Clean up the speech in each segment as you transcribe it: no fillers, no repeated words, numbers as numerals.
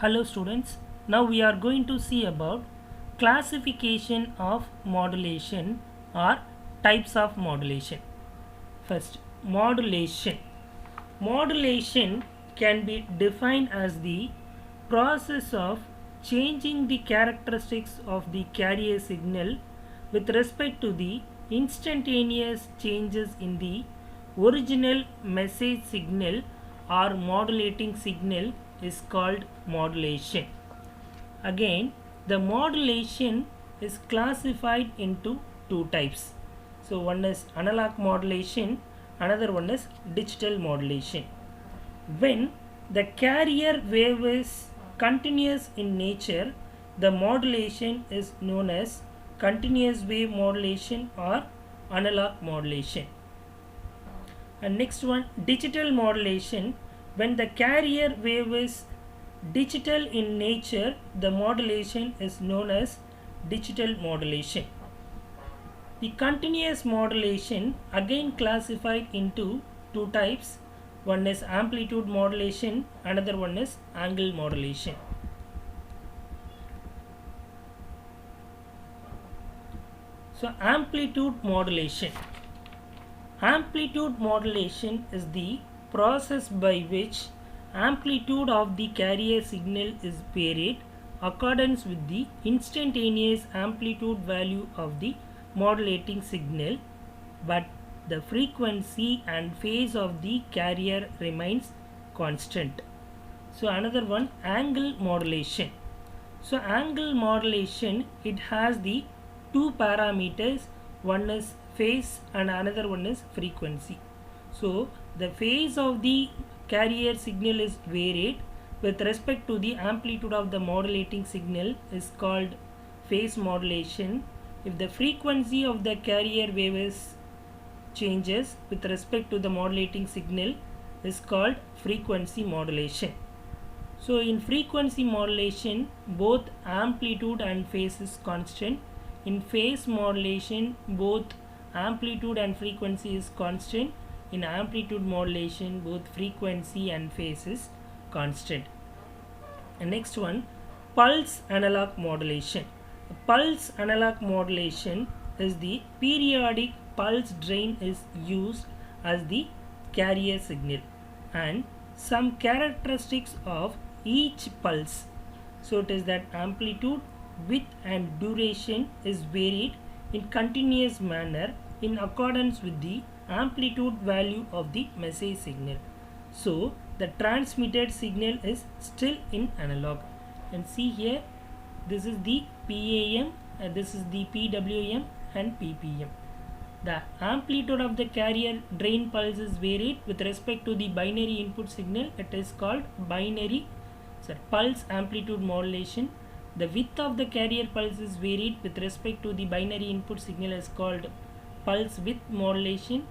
Hello students, now we are going to see about classification of modulation or types of modulation. First, modulation. Modulation can be defined as the process of changing the characteristics of the carrier signal with respect to the instantaneous changes in the original message signal or modulating signal is called modulation. Again, the modulation is classified into two types. So one is analog modulation, another one is digital modulation. When the carrier wave is continuous in nature, the modulation is known as continuous wave modulation or analog modulation. And next one, digital modulation. When the carrier wave is digital in nature, the modulation is known as digital modulation. The continuous modulation again classified into two types. One is amplitude modulation, another one is angle modulation. So amplitude modulation. Amplitude modulation is the process by which amplitude of the carrier signal is varied accordance with the instantaneous amplitude value of the modulating signal, but the frequency and phase of the carrier remains constant. So another one, angle modulation. So angle modulation, it has the two parameters, one is phase and another one is frequency. So the phase of the carrier signal is varied with respect to the amplitude of the modulating signal is called phase modulation. If the frequency of the carrier wave is changes with respect to the modulating signal is called frequency modulation. So in frequency modulation, both amplitude and phase is constant. In phase modulation, both amplitude and frequency is constant. In amplitude modulation, both frequency and phase is constant. And next one, pulse analog modulation. Pulse analog modulation is the periodic pulse drain is used as the carrier signal and some characteristics of each pulse. So it is that amplitude, width and duration is varied in continuous manner in accordance with the amplitude value of the message signal. So the transmitted signal is still in analog. And see here, this is the PAM and this is the PWM and PPM. The amplitude of the carrier drain pulse is varied with respect to the binary input signal. It is called pulse amplitude modulation. The width of the carrier pulse is varied with respect to the binary input signal is called pulse width modulation,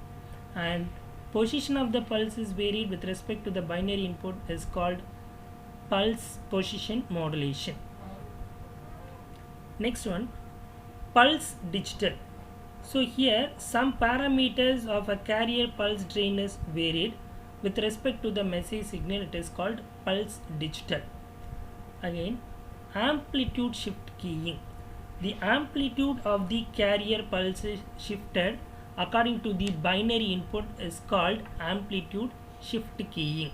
and position of the pulse is varied with respect to the binary input is called pulse position modulation. Next one, pulse digital. So here some parameters of a carrier pulse drain is varied with respect to the message signal. It is called pulse digital. Again, amplitude shift keying. The amplitude of the carrier pulse is shifted according to the binary input is called amplitude shift keying.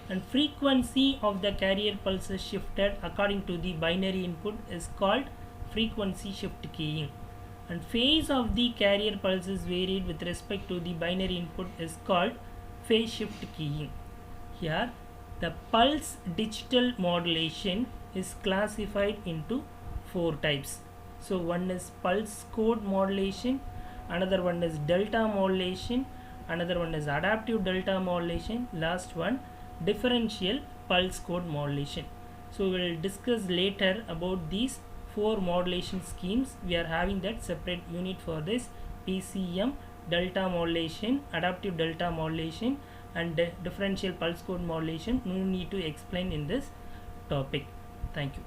And frequency of the carrier pulse is shifted according to the binary input is called frequency shift keying. And phase of the carrier pulse is varied with respect to the binary input is called phase shift keying. Here the pulse digital modulation is classified into four types. So one is pulse code modulation, another one is delta modulation, another one is adaptive delta modulation, last one differential pulse code modulation. So we will discuss later about these four modulation schemes. We are having that separate unit for this: PCM, delta modulation, adaptive delta modulation and differential pulse code modulation. No need to explain in this topic. Thank you.